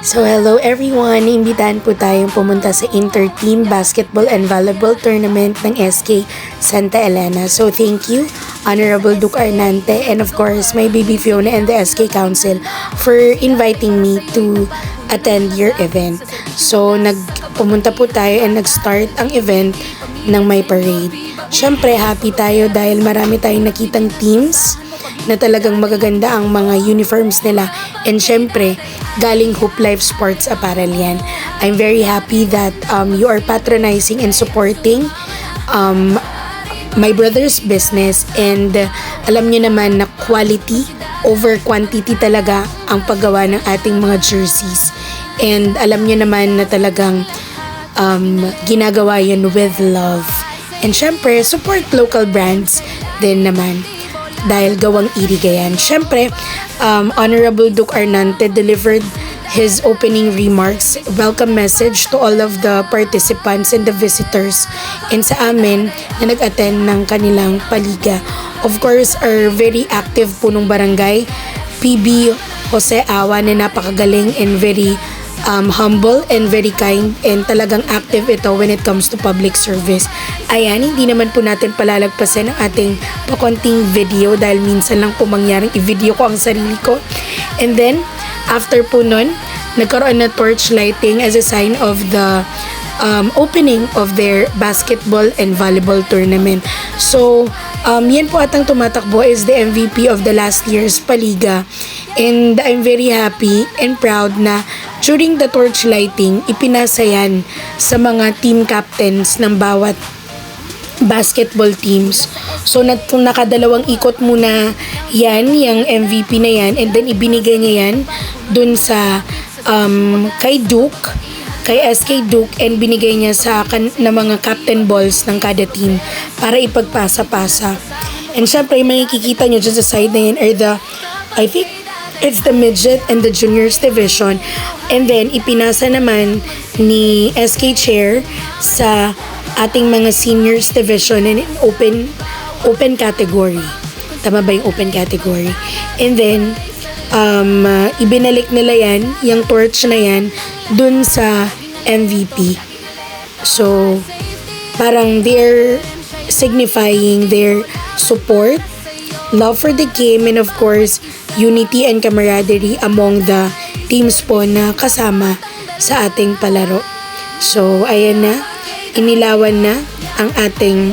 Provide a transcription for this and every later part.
So hello everyone, imbitahan po tayong pumunta sa Inter-Team Basketball and Volleyball Tournament ng SK Santa Elena. So thank you, Honorable Duke Arnante, and of course my baby Fiona and the SK Council for inviting me to attend your event. So pumunta po tayo and nag-start ang event ng may parade. Syempre happy tayo dahil marami tayong nakitang teams na talagang magaganda ang mga uniforms nila, and syempre galing Hoop Life Sports Apparel yan. I'm very happy that you are patronizing and supporting my brother's business, and alam nyo naman na quality over quantity talaga ang paggawa ng ating mga jerseys, and alam nyo naman na talagang ginagawa yun with love, and syempre support local brands din naman dahil gawang Iriga yan. Syempre, Honorable Duke Arnante delivered his opening remarks, welcome message to all of the participants and the visitors and sa amin na nag-attend ng kanilang paliga. Of course, our very active punong barangay, PB Jose Awa, na napakagaling and very humble and very kind, and talagang active ito when it comes to public service. Ayan, hindi naman po natin palalagpasin ang ating pakonting video dahil minsan lang po mangyaring i-video ko ang sarili ko. And then, after po nun, nagkaroon na torch lighting as a sign of the opening of their basketball and volleyball tournament. So, yan po atang tumatakbo is the MVP of the last year's Paliga. And I'm very happy and proud na during the torch lighting, ipinasa yan sa mga team captains ng bawat basketball teams. So, nakadalawang ikot muna yan, yung MVP na yan, and then ibinigay niya yan dun sa kay Duke, kay SK Duke, and binigay niya sa na mga captain balls ng kada team para ipagpasa-pasa. And syempre, makikita nyo dyan sa side na yan are the, I think, it's the midget and the juniors division. And then, ipinasa naman ni SK Chair sa ating mga seniors division and open category. Tama ba yung open category? And then, ibinalik nila yan, yung torch na yan, dun sa MVP. So, parang they're signifying their support, love for the game, and of course, unity and camaraderie among the teams po na kasama sa ating palaro. So, ayan na, inilawan na ang ating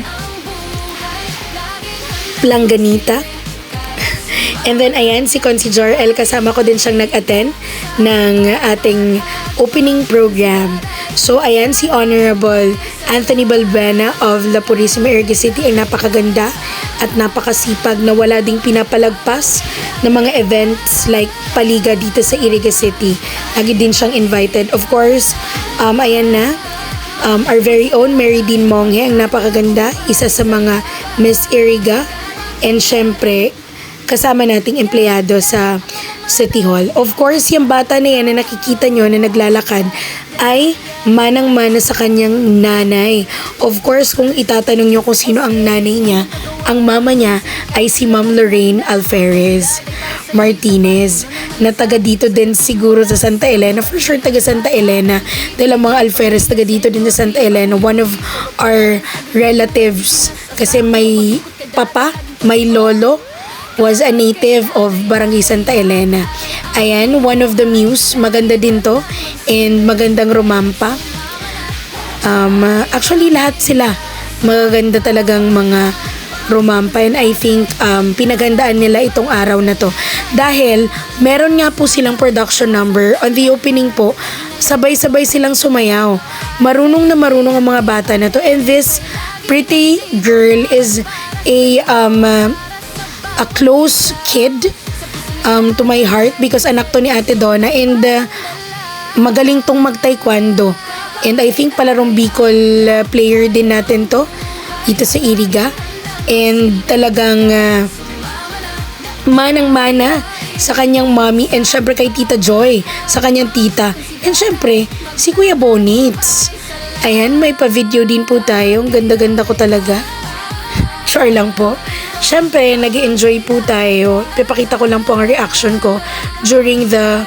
langganita. And then, ayan, si Consi Jorel, kasama ko din siyang nag-attend ng ating opening program. So, ayan, si Honorable Anthony Balbuena of La Purisima, Iriga City, ay napakaganda at napakasipag na wala ding pinapalagpas ng mga events like Paliga dito sa Iriga City. Lagi din siyang invited. Of course, ayan na, our very own Mary Dean Monghe, ang napakaganda, isa sa mga Miss Iriga, and syempre, kasama nating empleyado sa City Hall. Of course, yung bata na yan na nakikita nyo na naglalakad ay manang-mana sa kanyang nanay. Of course, kung itatanong nyo kung sino ang nanay niya, ang mama niya ay si Ma'am Lorraine Alferez Martinez, na taga dito din siguro sa Santa Elena. For sure, taga Santa Elena. Dahil ang mga Alferez taga dito din sa Santa Elena. One of our relatives, kasi may papa, may lolo, was a native of Barangay Santa Elena. Ayan, one of the muse. Maganda din to. And magandang rumampa. Actually, lahat sila magaganda talagang mga rumampa. And I think pinagandaan nila itong araw na to. Dahil meron nga po silang production number. On the opening po, sabay-sabay silang sumayaw. Marunong na marunong ang mga bata na to. And this pretty girl is a close kid to my heart because anak to ni Ate Donna, and magaling tong mag-taekwondo, and I think palarong Bicol player din natin to dito sa Iriga, and talagang manang-mana sa kanyang mommy, and syempre kay Tita Joy sa kanyang tita, and syempre si Kuya Bonits. Ayan, may pa-video din po tayo. Ang ganda-ganda ko talaga. Sure lang po. Syempre, nag-enjoy po tayo. Ipapakita ko lang po ang reaction ko during the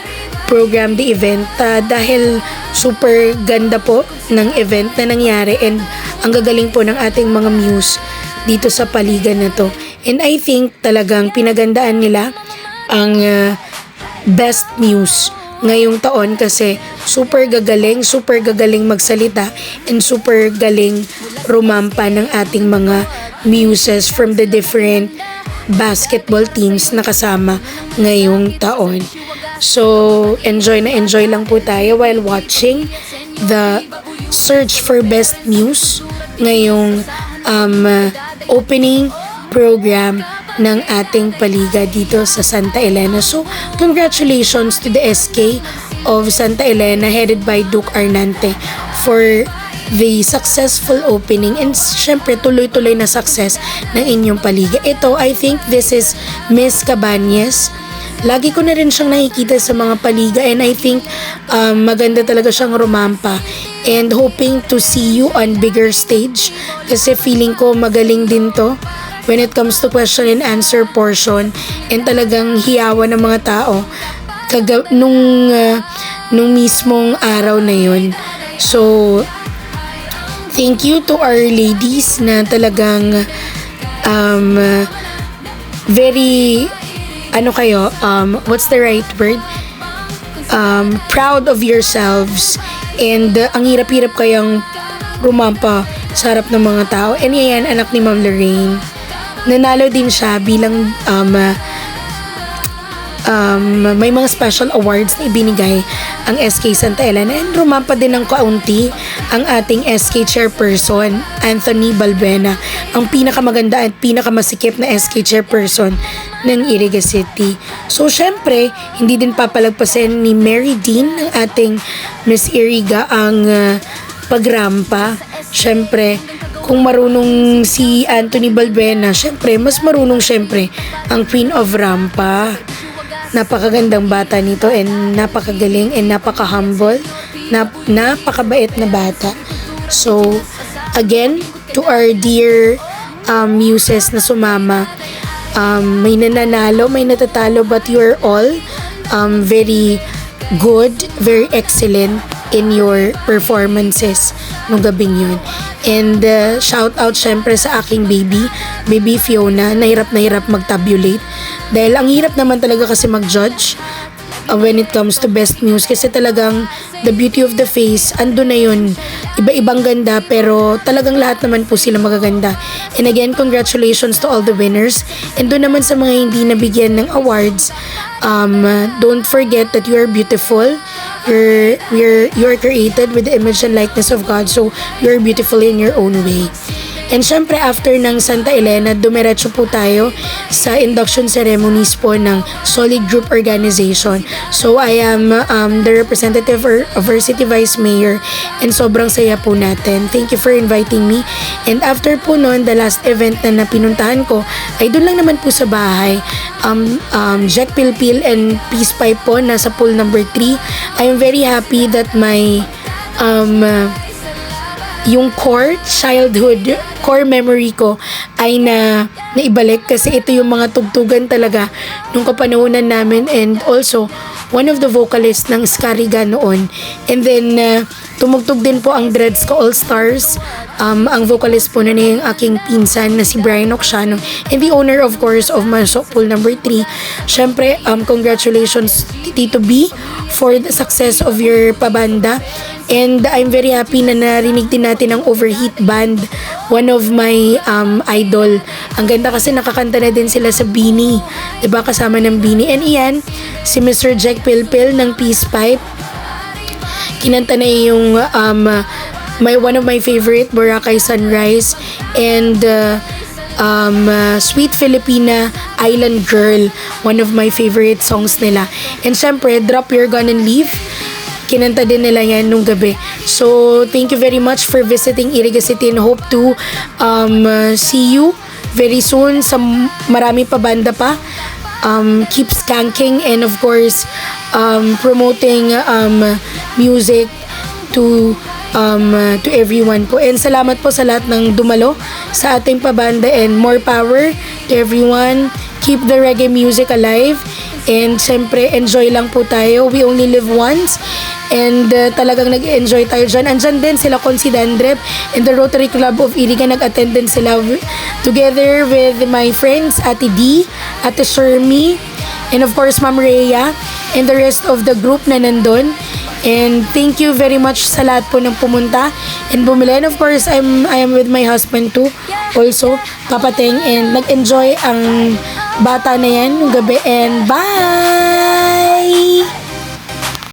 program the event dahil super ganda po ng event na nangyari and ang gagaling po ng ating mga muse dito sa paligan na to. And I think talagang pinagandaan nila ang best muse ngayong taon kasi super gagaling magsalita and super galing rumampa ng ating mga muses from the different basketball teams na kasama ngayong taon. So, enjoy lang po tayo while watching the search for best muse ngayong opening program ng ating paliga dito sa Santa Elena. So, congratulations to the SK of Santa Elena headed by Duke Arnante for the successful opening and syempre tuloy-tuloy na success ng inyong paliga. Ito, I think this is Miss Cabañez. Lagi ko na rin siyang nakikita sa mga paliga and I think maganda talaga siyang rumampa and hoping to see you on bigger stage kasi feeling ko magaling din to when it comes to question and answer portion and talagang hiyawan ng mga tao nung mismong araw na yun. So, thank you to our ladies na talagang very what's the right word? Proud of yourselves and ang hirap-hirap kayang rumampa sa harap ng mga tao. And yan, anak ni Ma'am Lorraine. Nanalo din siya bilang may mga special awards na ibinigay ang SK Santa Elena and rumampa din ng kaunti ang ating SK chairperson Anthony Balbuena, ang pinakamaganda at pinakamasikip na SK chairperson ng Iriga City. So syempre hindi din papalagpasin ni Mary Dean ng ating Miss Iriga ang pagrampa. Syempre kung marunong si Anthony Balbuena, syempre mas marunong syempre ang Queen of Rampa. Napakagandang bata nito and napakagaling and napaka-humble, napakabait na bata. So, again, to our dear muses na sumama, may nananalo, may natatalo, but you are all very good, very excellent in your performances nung gabing yun. And shout out syempre sa aking baby Fiona, na hirap mag-tabulate. Dahil ang hirap naman talaga kasi mag-judge when it comes to best news kasi talagang the beauty of the face, ando na yun. Iba-ibang ganda pero talagang lahat naman po sila magaganda. And again, congratulations to all the winners. And doon naman sa mga hindi nabigyan ng awards, don't forget that you are beautiful. You're created with the image and likeness of God, so you're beautiful in your own way. And syempre after ng Santa Elena, dumiretso po tayo sa induction ceremonies po ng Solid Group Organization. So I am the representative of our City Vice Mayor and sobrang saya po natin. Thank you for inviting me. And after po noon, the last event na pinuntahan ko ay doon lang naman po sa bahay. Jack Pilpil and Peace Pipe po nasa pool number 3. I am very happy that my yung core memory ko ay naibalik kasi ito yung mga tugtugan talaga nung kapanahunan namin and also one of the vocalists ng Skariga noon. And then tumugtog din po ang Dreads ko All Stars, ang vocalist po na yung aking pinsan na si Brian Oxiano and the owner of course of Masok Pool number 3. Syempre congratulations Tito B for the success of your pabanda. And I'm very happy na narinig din natin ang Overheat Band, one of my idol. Ang ganda kasi nakakanta na din sila sa Bini, diba, kasama ng Bini. And iyan, si Mr. Jack Pilpil ng Peace Pipe, kinanta na yung one of my favorite, Boracay Sunrise, and Sweet Filipina, Island Girl, one of my favorite songs nila. And syempre, Drop Your Gun and Leave, kinanta din nila yan nung gabi. So, thank you very much for visiting Iriga City and hope to see you very soon sa marami pa banda pa. Keep skanking and of course, promoting music to everyone po. And salamat po sa lahat ng dumalo sa ating pabanda and more power to everyone. Keep the reggae music alive And syempre, enjoy lang po tayo. We only live once. And talagang nag-enjoy tayo dyan. Andyan din sila Consi Dandrep and the Rotary Club of Iriga. Nag-attend din sila together with my friends, Ate D, Ate Shermy, and of course, Ma'am Rhea, and the rest of the group na nandun. And thank you very much sa lahat po ng pumunta and bumili. And of course, I am with my husband too. Also, Papateng. And nag-enjoy ang bata na yan yung gabi. And bye!